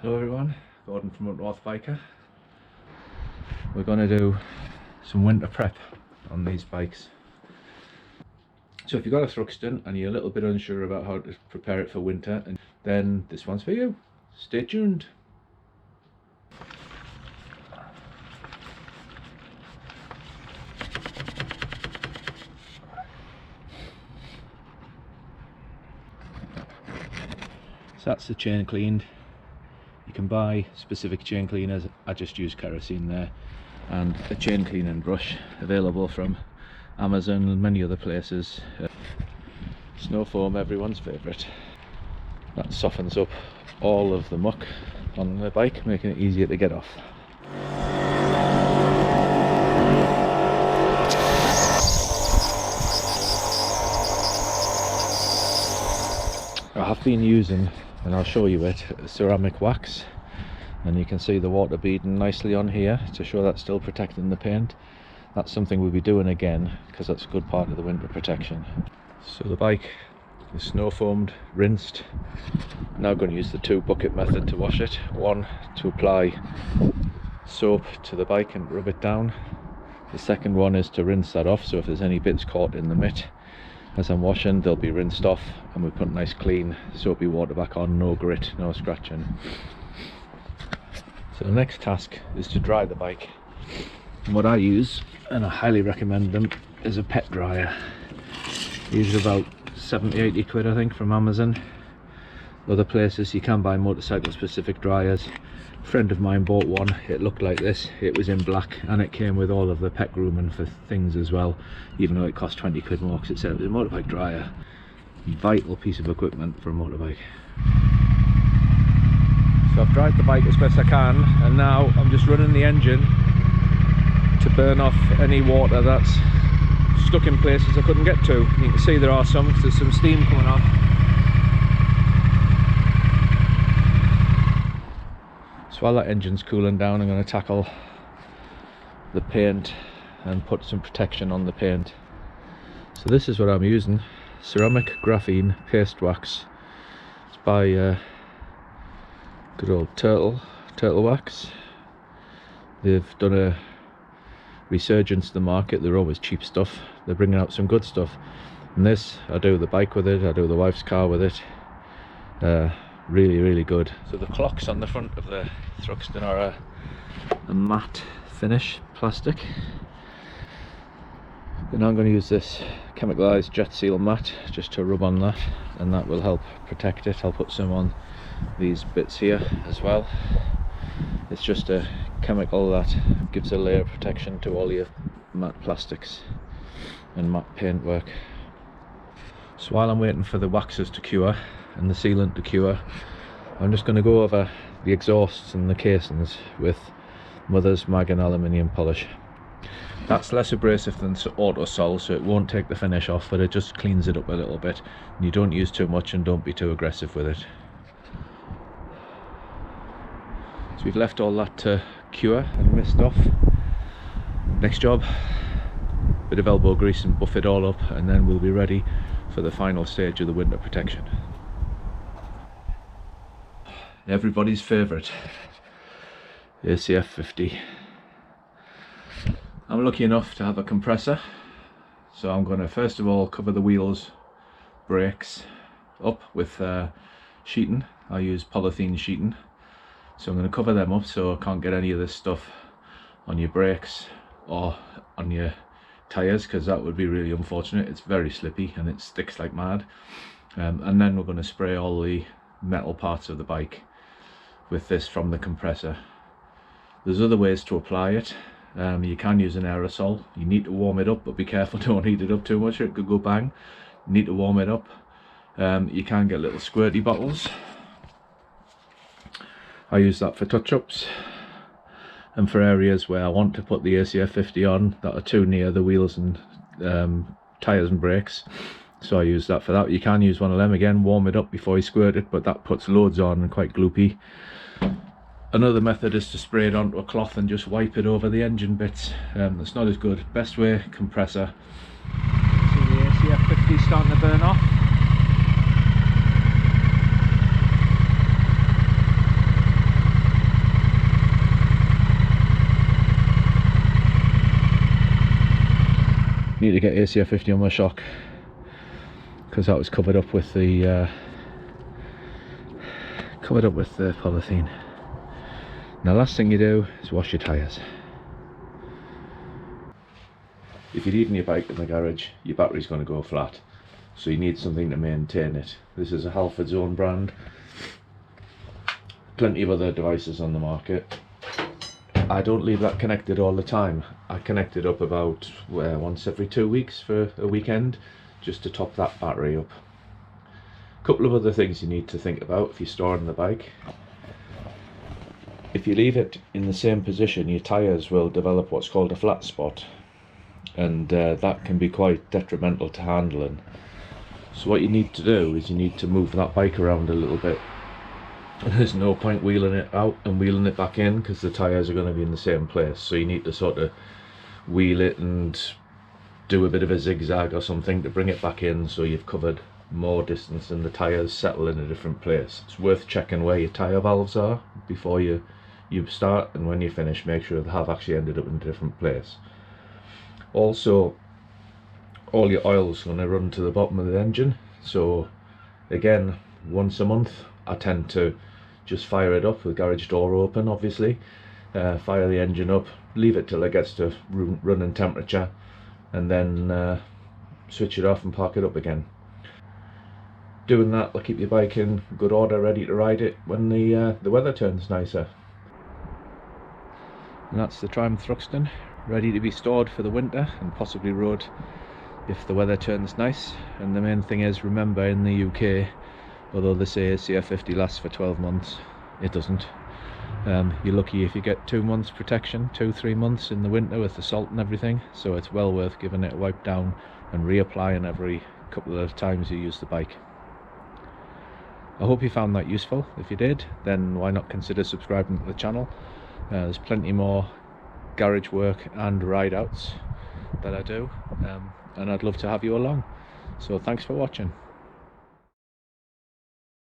Hello everyone, Gordon from Up North Biker. We're going to do some winter prep on these bikes. So if you've got a Thruxton and you're a little bit unsure about how to prepare it for winter, then this one's for you. Stay tuned. So that's the chain cleaned. You can buy specific chain cleaners. I just use kerosene there, and a chain cleaning brush available from Amazon and many other places. Snow foam, everyone's favourite. That softens up all of the muck on the bike, making it easier to get off. I have been using, and I'll show you it, ceramic wax, and you can see the water beading nicely on here to show that's still protecting the paint. That's something we'll be doing again because that's a good part of the winter protection. So the bike is snow foamed, rinsed. I'm now going to use the 2-bucket method to wash it. One to apply soap to the bike and rub it down. The second one is to rinse that off, so if there's any bits caught in the mitt as I'm washing, they'll be rinsed off, and we put nice clean soapy water back on, no grit, no scratching. So the next task is to dry the bike. And what I use, and I highly recommend them, is a pet dryer. These are about 70-80 quid I think from Amazon. Other places you can buy motorcycle specific dryers. A friend of mine bought one. It looked like this. It was in black and it came with all of the pet grooming for things as well, even though it cost 20 quid more because it said it was a motorbike dryer. Vital piece of equipment for a motorbike. So I've dried the bike as best I can, and now I'm just running the engine to burn off any water that's stuck in places I couldn't get to. You can see there are some, because there's some steam coming off. So while that engine's cooling down, I'm going to tackle the paint and put some protection on the paint. So this is what I'm using: ceramic graphene paste wax. It's by good old Turtle Wax. They've done a resurgence to the market. They're always cheap stuff. They're bringing out some good stuff, and this, I do the bike with it, I do the wife's car with it. Really good. So the clocks on the front of the Thruxton are a matte finish plastic, and I'm going to use this chemicalized Jetseal matte just to rub on that, and that will help protect it. I'll put some on these bits here as well. It's just a chemical that gives a layer of protection to all your matte plastics and matte paintwork. So while I'm waiting for the waxes to cure and the sealant to cure, I'm just going to go over the exhausts and the casings with Mother's Mag and Aluminium polish. That's less abrasive than Autosol, so it won't take the finish off, but it just cleans it up a little bit. And you don't use too much and don't be too aggressive with it. So we've left all that to cure and mist off. Next job, bit of elbow grease and buff it all up, and then we'll be ready for the final stage of the winter protection. Everybody's favourite, Acr50. I'm lucky enough to have a compressor, so I'm going to first of all cover the wheels, brakes up with sheeting. I use polythene sheeting. So I'm going to cover them up so I can't get any of this stuff on your brakes or on your tyres, because that would be really unfortunate. It's very slippy and it sticks like mad. And then we're going to spray all the metal parts of the bike with this from the compressor. There's other ways to apply it. You can use an aerosol. You need to warm it up, but be careful, don't heat it up too much or it could go bang. You need to warm it up. You can get little squirty bottles. I use that for touch-ups and for areas where I want to put the Acr50 on that are too near the wheels and tyres and brakes. So I use that for that. You can use one of them again, warm it up before you squirt it, but that puts loads on and quite gloopy. Another method is to spray it onto a cloth and just wipe it over the engine bits. That's not as good. Best way, compressor. See the Acr50 starting to burn off. need to get Acr50 on my shock because that was covered up with the polythene. Now last thing you do is wash your tyres. If you're leaving your bike in the garage, your battery's going to go flat, so you need something to maintain it. This is a Halford's own brand. Plenty of other devices on the market. I don't leave that connected all the time. I connect it up about once every 2 weeks for a weekend, just to top that battery up. A couple of other things you need to think about if you're storing the bike. If you leave it in the same position, your tyres will develop what's called a flat spot, and that can be quite detrimental to handling. So what you need to do is you need to move that bike around a little bit. And there's no point wheeling it out and wheeling it back in because the tyres are going to be in the same place. So you need to sort of wheel it and do a bit of a zigzag or something to bring it back in, so you've covered more distance and the tyres settle in a different place. It's worth checking where your tyre valves are before you start, and when you finish, make sure they have actually ended up in a different place. Also, all your oil's going to run to the bottom of the engine, so again, once a month I tend to just fire it up with the garage door open, obviously, fire the engine up, leave it till it gets to running temperature, and then switch it off and park it up again. Doing that will keep your bike in good order, ready to ride it when the weather turns nicer. And that's the Triumph Thruxton, ready to be stored for the winter and possibly rode if the weather turns nice. And the main thing is, remember, in the UK, although they say Acr50 lasts for 12 months, it doesn't. You're lucky if you get 2 months protection, 2-3 months in the winter with the salt and everything, so it's well worth giving it a wipe down and reapplying every couple of times you use the bike. I hope you found that useful. If you did, then why not consider subscribing to the channel. There's plenty more garage work and ride outs that I do, and I'd love to have you along. So thanks for watching.